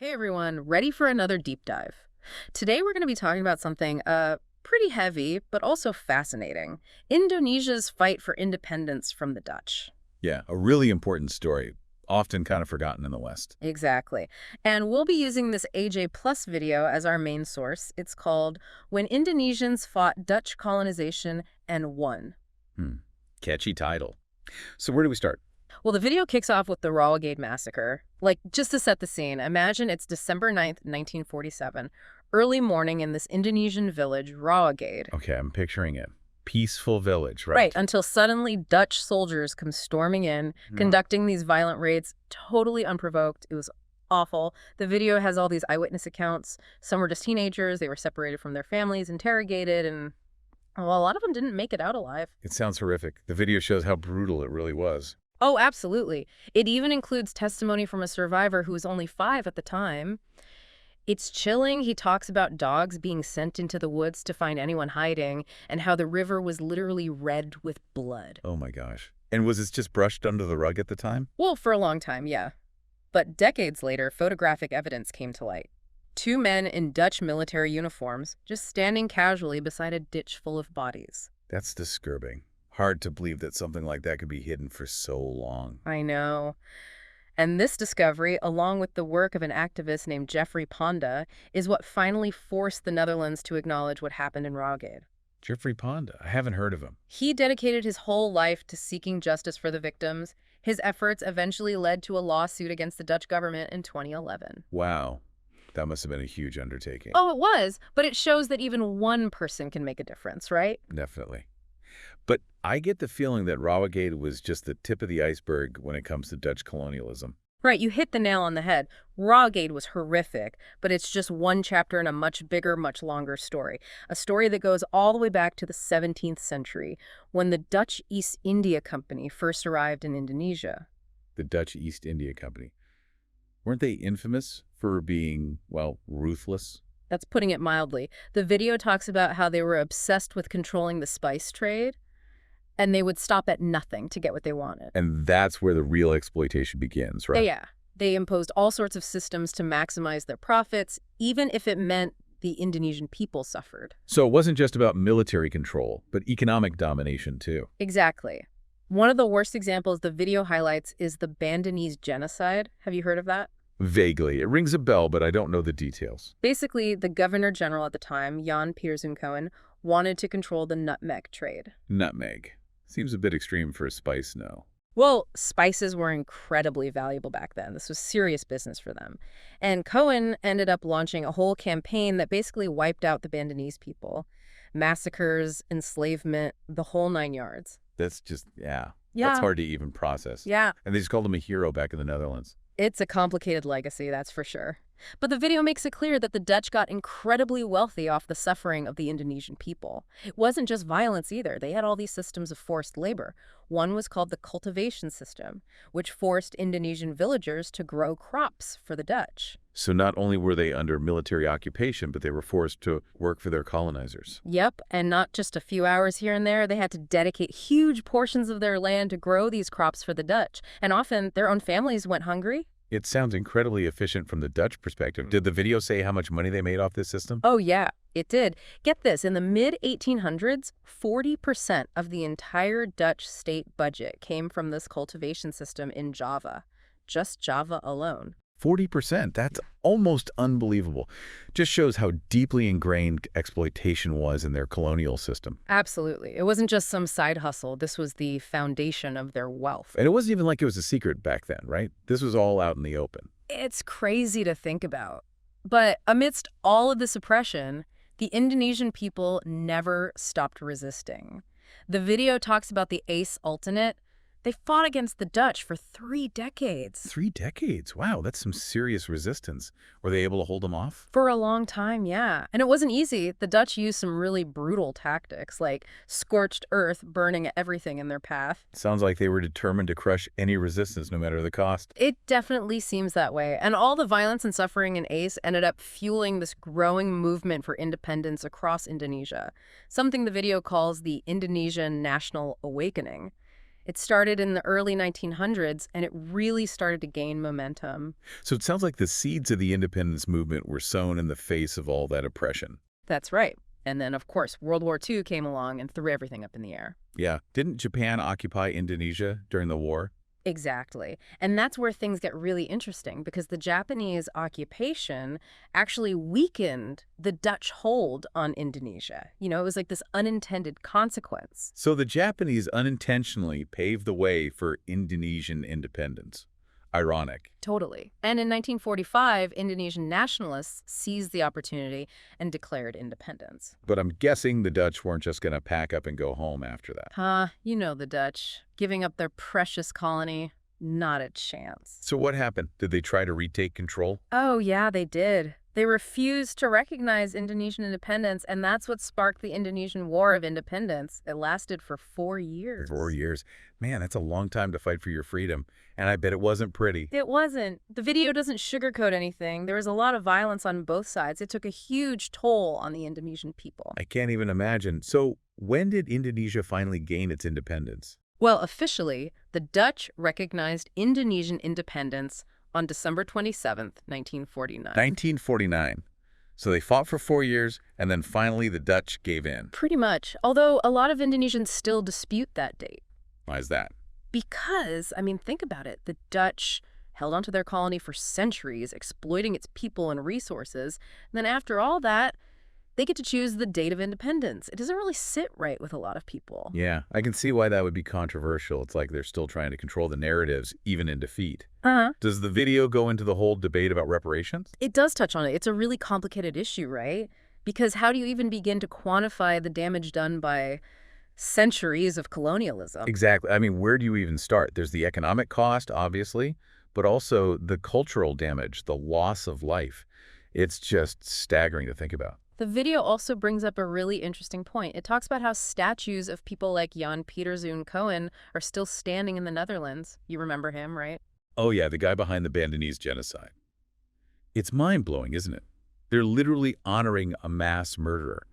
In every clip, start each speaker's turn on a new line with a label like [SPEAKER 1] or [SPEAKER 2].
[SPEAKER 1] Hey everyone, ready for another deep dive. Today we're going to be talking about something pretty heavy, but also fascinating. Indonesia's fight for independence from the Dutch.
[SPEAKER 2] Yeah, a really important story, often kind of forgotten in the West.
[SPEAKER 1] Exactly. And we'll be using this AJ Plus video as our main source. It's called When Indonesians Fought Dutch Colonization and Won.
[SPEAKER 2] Hmm. Catchy title. So where do we start?
[SPEAKER 1] Well, the video kicks off with the Rawagade Massacre. Like, just to set the scene, imagine it's December 9th, 1947, early morning in this Indonesian village, Rawagade.
[SPEAKER 2] Okay, I'm picturing it. Peaceful village,
[SPEAKER 1] Right,
[SPEAKER 2] right?
[SPEAKER 1] until suddenly Dutch soldiers come storming in, conducting these violent raids, totally unprovoked. It was awful. The video has all these eyewitness accounts. Some were just teenagers. They were separated from their families, interrogated, and well, a lot of them didn't make it out alive.
[SPEAKER 2] It sounds horrific. The video shows how brutal it really was.
[SPEAKER 1] Oh, absolutely. It even includes testimony from a survivor who was only 5 at the time. It's chilling. He talks about dogs being sent into the woods to find anyone hiding and how the river was literally red with blood.
[SPEAKER 2] Oh my gosh. And was this just brushed under the rug at the time?
[SPEAKER 1] Well, for a long time, yeah. But decades later, photographic evidence came to light. 2 men in Dutch military uniforms just standing casually beside a ditch full of bodies.
[SPEAKER 2] That's disturbing. Hard to believe that something like that could be hidden for so long.
[SPEAKER 1] I know. And this discovery, along with the work of an activist named Jeffrey Ponda, is what finally forced the Netherlands to acknowledge what happened in Rawagade.
[SPEAKER 2] Jeffrey Ponda. I haven't heard of him.
[SPEAKER 1] He dedicated his whole life to seeking justice for the victims. His efforts eventually led to a lawsuit against the Dutch government in 2011.
[SPEAKER 2] Wow. That must have been a huge undertaking.
[SPEAKER 1] Oh, it was, but it shows that even one person can make a difference, right?
[SPEAKER 2] Definitely. But I get the feeling that Rawagade was just the tip of the iceberg when it comes to Dutch colonialism.
[SPEAKER 1] Right, you hit the nail on the head. Rawagade was horrific, but it's just one chapter in a much bigger, much longer story. A story that goes all the way back to the 17th century, when the Dutch East India Company first arrived in Indonesia.
[SPEAKER 2] The Dutch East India Company. Weren't they infamous for being, well, ruthless?
[SPEAKER 1] That's putting it mildly. The video talks about how they were obsessed with controlling the spice trade, and they would stop at nothing to get what they wanted.
[SPEAKER 2] And that's where the real exploitation begins, right?
[SPEAKER 1] Yeah. They imposed all sorts of systems to maximize their profits, even if it meant the Indonesian people suffered.
[SPEAKER 2] So it wasn't just about military control, but economic domination too.
[SPEAKER 1] Exactly. One of the worst examples the video highlights is the Bandanese genocide. Have you heard of that?
[SPEAKER 2] Vaguely. It rings a bell, but I don't know the details.
[SPEAKER 1] Basically, the governor general at the time, Jan Pierson-Cohen, wanted to control the nutmeg trade.
[SPEAKER 2] Nutmeg. Seems a bit extreme for a spice, no.
[SPEAKER 1] Well, spices were incredibly valuable back then. This was serious business for them. And Cohen ended up launching a whole campaign that basically wiped out the Bandanese people. Massacres, enslavement, the whole 9 yards.
[SPEAKER 2] That's just, yeah.
[SPEAKER 1] Yeah.
[SPEAKER 2] That's hard to even process.
[SPEAKER 1] Yeah.
[SPEAKER 2] And they just called him a hero back in the Netherlands.
[SPEAKER 1] It's a complicated legacy, that's for sure. But the video makes it clear that the Dutch got incredibly wealthy off the suffering of the Indonesian people. It wasn't just violence either. They had all these systems of forced labor. One was called the cultivation system, which forced Indonesian villagers to grow crops for the Dutch.
[SPEAKER 2] So not only were they under military occupation, but they were forced to work for their colonizers.
[SPEAKER 1] Yep, and not just a few hours here and there. They had to dedicate huge portions of their land to grow these crops for the Dutch. And often their own families went hungry.
[SPEAKER 2] It sounds incredibly efficient from the Dutch perspective. Did the video say how much money they made off this system?
[SPEAKER 1] Oh, yeah, it did. Get this, in the mid-1800s, 40% of the entire Dutch state budget came from this cultivation system in Java. Just Java alone.
[SPEAKER 2] 40%. That's almost unbelievable. Just shows how deeply ingrained exploitation was in their colonial system.
[SPEAKER 1] Absolutely. It wasn't just some side hustle. This was the foundation of their wealth.
[SPEAKER 2] And it wasn't even like it was a secret back then, right? This was all out in the open.
[SPEAKER 1] It's crazy to think about. But amidst all of this oppression, the Indonesian people never stopped resisting. The video talks about the Ace Ultimate. They fought against the Dutch for 3 decades.
[SPEAKER 2] 3 decades? Wow, that's some serious resistance. Were they able to hold them off?
[SPEAKER 1] For a long time, yeah. And it wasn't easy. The Dutch used some really brutal tactics, like scorched earth, burning everything in their path.
[SPEAKER 2] Sounds like they were determined to crush any resistance, no matter the cost.
[SPEAKER 1] It definitely seems that way. And all the violence and suffering in Ace ended up fueling this growing movement for independence across Indonesia, something the video calls the Indonesian National Awakening. It started in the early 1900s, and it really started to gain momentum.
[SPEAKER 2] So it sounds like the seeds of the independence movement were sown in the face of all that oppression.
[SPEAKER 1] That's right. And then, of course, World War II came along and threw everything up in the air.
[SPEAKER 2] Yeah. Didn't Japan occupy Indonesia during the war?
[SPEAKER 1] Exactly. And that's where things get really interesting because the Japanese occupation actually weakened the Dutch hold on Indonesia. You know, it was like this unintended consequence.
[SPEAKER 2] So the Japanese unintentionally paved the way for Indonesian independence. Ironic.
[SPEAKER 1] Totally. And in 1945, Indonesian nationalists seized the opportunity and declared independence.
[SPEAKER 2] But I'm guessing the Dutch weren't just going to pack up and go home after that.
[SPEAKER 1] You know the Dutch. Giving up their precious colony, not a chance.
[SPEAKER 2] So what happened? Did they try to retake control?
[SPEAKER 1] Oh, yeah, they did. They refused to recognize Indonesian independence, and that's what sparked the Indonesian War of Independence. It lasted for 4 years.
[SPEAKER 2] 4 years. Man, that's a long time to fight for your freedom. And I bet it wasn't pretty.
[SPEAKER 1] It wasn't. The video doesn't sugarcoat anything. There was a lot of violence on both sides. It took a huge toll on the Indonesian people.
[SPEAKER 2] I can't even imagine. So when did Indonesia finally gain its independence?
[SPEAKER 1] Well, officially, the Dutch recognized Indonesian independence on December 27th, 1949.
[SPEAKER 2] 1949. So they fought for 4 years, and then finally the Dutch gave in.
[SPEAKER 1] Pretty much, although a lot of Indonesians still dispute that date.
[SPEAKER 2] Why is that?
[SPEAKER 1] Because, I mean, think about it. The Dutch held onto their colony for centuries, exploiting its people and resources. And then after all that, they get to choose the date of independence. It doesn't really sit right with a lot of people.
[SPEAKER 2] Yeah, I can see why that would be controversial. It's like they're still trying to control the narratives, even in defeat. Does the video go into the whole debate about reparations?
[SPEAKER 1] It does touch on it. It's a really complicated issue, right? Because how do you even begin to quantify the damage done by centuries of colonialism?
[SPEAKER 2] Exactly. I mean, where do you even start? There's the economic cost, obviously, but also the cultural damage, the loss of life. It's just staggering to think about.
[SPEAKER 1] The video also brings up a really interesting point. It talks about how statues of people like Jan Pieter Zoon Cohen are still standing in the Netherlands. You remember him, right?
[SPEAKER 2] Oh yeah, the guy behind the Bandanese genocide. It's mind-blowing, isn't it? They're literally honoring a mass murderer.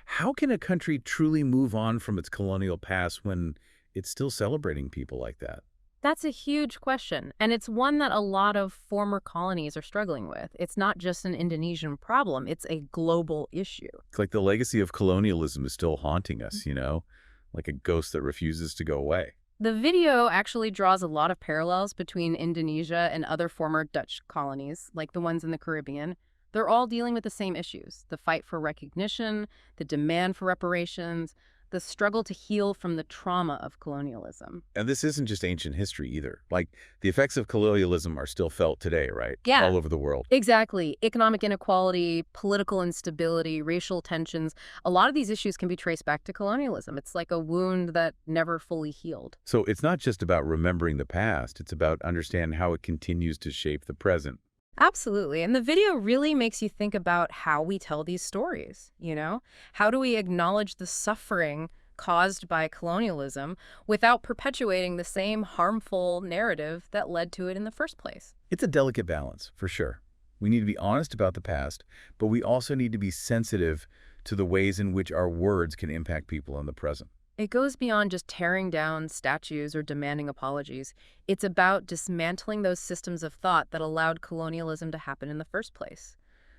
[SPEAKER 2] How can a country truly move on from its colonial past when it's still celebrating people like that?
[SPEAKER 1] That's a huge question, and it's one that a lot of former colonies are struggling with. It's not just an Indonesian problem, it's a global issue.
[SPEAKER 2] It's like the legacy of colonialism is still haunting us, you know, like a ghost that refuses to go away.
[SPEAKER 1] The video actually draws a lot of parallels between Indonesia and other former Dutch colonies, like the ones in the Caribbean. They're all dealing with the same issues: the fight for recognition, the demand for reparations, the struggle to heal from the trauma of colonialism.
[SPEAKER 2] And this isn't just ancient history either. Like, the effects of colonialism are still felt today, right?
[SPEAKER 1] Yeah.
[SPEAKER 2] All over the world.
[SPEAKER 1] Exactly. Economic inequality, political instability, racial tensions. A lot of these issues can be traced back to colonialism. It's like a wound that never fully healed.
[SPEAKER 2] So it's not just about remembering the past. It's about understanding how it continues to shape the present.
[SPEAKER 1] Absolutely. And the video really makes you think about how we tell these stories, you know? How do we acknowledge the suffering caused by colonialism without perpetuating the same harmful narrative that led to it in the first place?
[SPEAKER 2] It's a delicate balance, for sure. We need to be honest about the past, but we also need to be sensitive to the ways in which our words can impact people in the present.
[SPEAKER 1] It goes beyond just tearing down statues or demanding apologies. It's about dismantling those systems of thought that allowed colonialism to happen in the first place.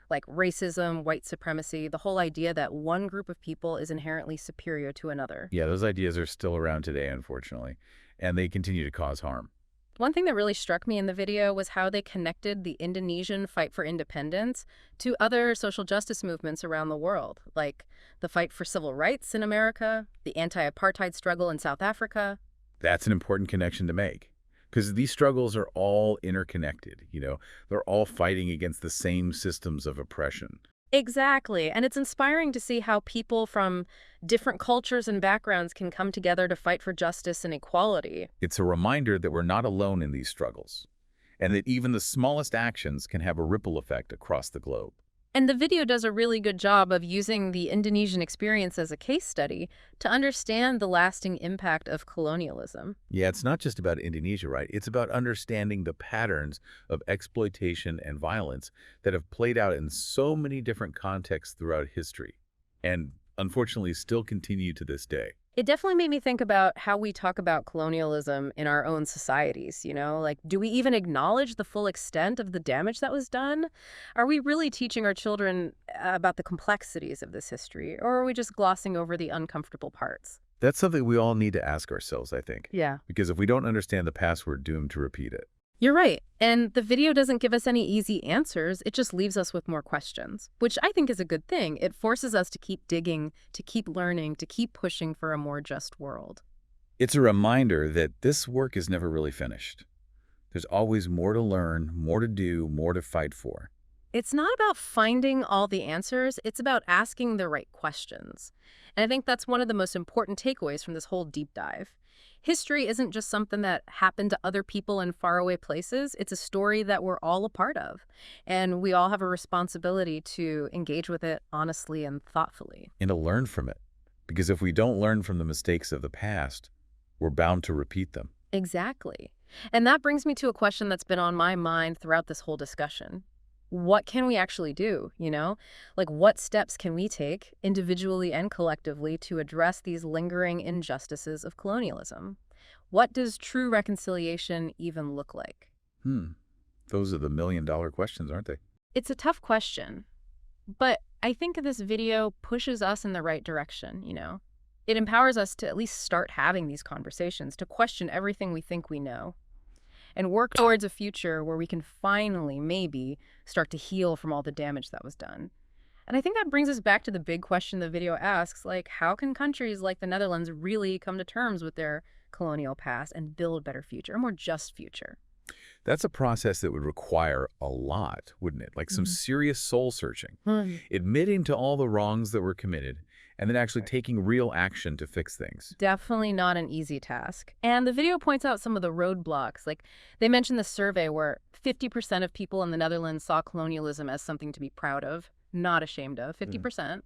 [SPEAKER 1] Like racism, white supremacy, the whole idea that one group of people is inherently superior to another.
[SPEAKER 2] Yeah, those ideas are still around today, unfortunately, and they continue to cause harm.
[SPEAKER 1] One thing that really struck me in the video was how they connected the Indonesian fight for independence to other social justice movements around the world, like the fight for civil rights in America, the anti-apartheid struggle in South Africa.
[SPEAKER 2] That's an important connection to make, because these struggles are all interconnected, you know? They're all fighting against the same systems of oppression.
[SPEAKER 1] Exactly. And it's inspiring to see how people from different cultures and backgrounds can come together to fight for justice and equality.
[SPEAKER 2] It's a reminder that we're not alone in these struggles, and that even the smallest actions can have a ripple effect across the globe.
[SPEAKER 1] And the video does a really good job of using the Indonesian experience as a case study to understand the lasting impact of colonialism.
[SPEAKER 2] Yeah, it's not just about Indonesia, right? It's about understanding the patterns of exploitation and violence that have played out in so many different contexts throughout history, and unfortunately still continue to this day.
[SPEAKER 1] It definitely made me think about how we talk about colonialism in our own societies, Like, do we even acknowledge the full extent of the damage that was done? Are we really teaching our children about the complexities of this history, or are we just glossing over the uncomfortable parts?
[SPEAKER 2] That's something we all need to ask ourselves, I think.
[SPEAKER 1] Yeah.
[SPEAKER 2] Because if we don't understand the past, we're doomed to repeat it.
[SPEAKER 1] You're right. And the video doesn't give us any easy answers. It just leaves us with more questions, which I think is a good thing. It forces us to keep digging, to keep learning, to keep pushing for a more just world.
[SPEAKER 2] It's a reminder that this work is never really finished. There's always more to learn, more to do, more to fight for.
[SPEAKER 1] It's not about finding all the answers. It's about asking the right questions. And I think that's one of the most important takeaways from this whole deep dive. History isn't just something that happened to other people in faraway places. It's a story that we're all a part of. And we all have a responsibility to engage with it honestly and thoughtfully.
[SPEAKER 2] And to learn from it. Because if we don't learn from the mistakes of the past, we're bound to repeat them.
[SPEAKER 1] Exactly. And that brings me to a question that's been on my mind throughout this whole discussion. What can we actually do? Like, what steps can we take, individually and collectively, to address these lingering injustices of colonialism? What does true reconciliation even look like?
[SPEAKER 2] Those are the million-dollar questions, aren't they?
[SPEAKER 1] It's a tough question, but I think this video pushes us in the right direction. It empowers us to at least start having these conversations, to question everything we think we know, and work towards a future where we can finally, maybe, start to heal from all the damage that was done. And I think that brings us back to the big question the video asks, like, how can countries like the Netherlands really come to terms with their colonial past and build a better future, a more just future?
[SPEAKER 2] That's a process that would require a lot, wouldn't it? Like some serious soul-searching. Admitting to all the wrongs that were committed, and then actually taking real action to fix things.
[SPEAKER 1] Definitely not an easy task. And the video points out some of the roadblocks. Like, they mentioned the survey where 50% of people in the Netherlands saw colonialism as something to be proud of, not ashamed of. 50%.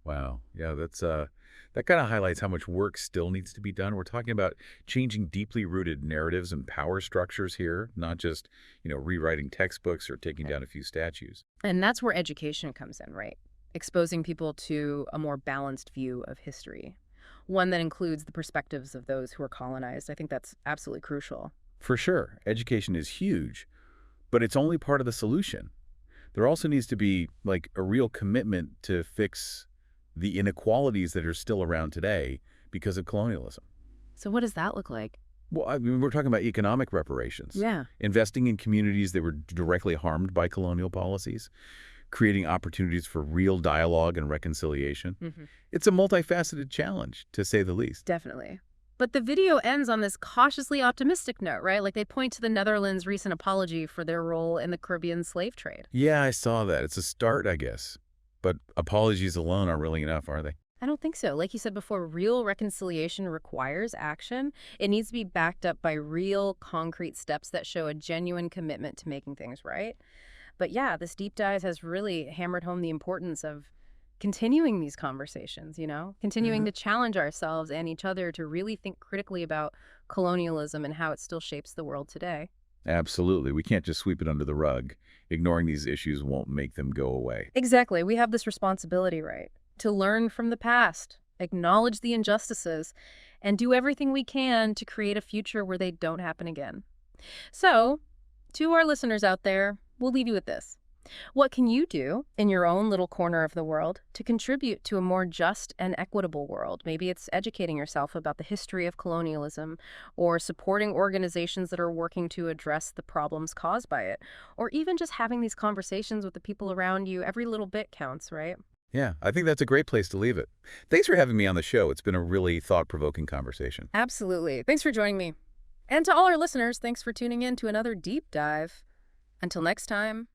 [SPEAKER 2] Wow. Yeah, that kind of highlights how much work still needs to be done. We're talking about changing deeply rooted narratives and power structures here, not just, rewriting textbooks or taking down a few statues.
[SPEAKER 1] And that's where education comes in, right? Exposing people to a more balanced view of history, one that includes the perspectives of those who are colonized. I think that's absolutely crucial.
[SPEAKER 2] For sure, education is huge, but it's only part of the solution. There also needs to be, like, a real commitment to fix the inequalities that are still around today because of colonialism.
[SPEAKER 1] So what does that look like?
[SPEAKER 2] Well, I mean, we're talking about economic reparations.
[SPEAKER 1] Yeah.
[SPEAKER 2] Investing in communities that were directly harmed by colonial policies, creating opportunities for real dialogue and reconciliation. It's a multifaceted challenge, to say the least.
[SPEAKER 1] Definitely. But the video ends on this cautiously optimistic note, right? Like, they point to the Netherlands' recent apology for their role in the Caribbean slave trade.
[SPEAKER 2] Yeah, I saw that. It's a start, I guess. But apologies alone aren't really enough, are they?
[SPEAKER 1] I don't think so. Like you said before, real reconciliation requires action. It needs to be backed up by real, concrete steps that show a genuine commitment to making things right. But yeah, this deep dive has really hammered home the importance of continuing these conversations, continuing to challenge ourselves and each other to really think critically about colonialism and how it still shapes the world today.
[SPEAKER 2] Absolutely. We can't just sweep it under the rug. Ignoring these issues won't make them go away.
[SPEAKER 1] Exactly. We have this responsibility, right? To learn from the past, acknowledge the injustices, and do everything we can to create a future where they don't happen again. So, to our listeners out there, we'll leave you with this. What can you do in your own little corner of the world to contribute to a more just and equitable world? Maybe it's educating yourself about the history of colonialism, or supporting organizations that are working to address the problems caused by it, or even just having these conversations with the people around you. Every little bit counts, right?
[SPEAKER 2] Yeah, I think that's a great place to leave it. Thanks for having me on the show. It's been a really thought-provoking conversation.
[SPEAKER 1] Absolutely. Thanks for joining me. And to all our listeners, thanks for tuning in to another deep dive. Until next time.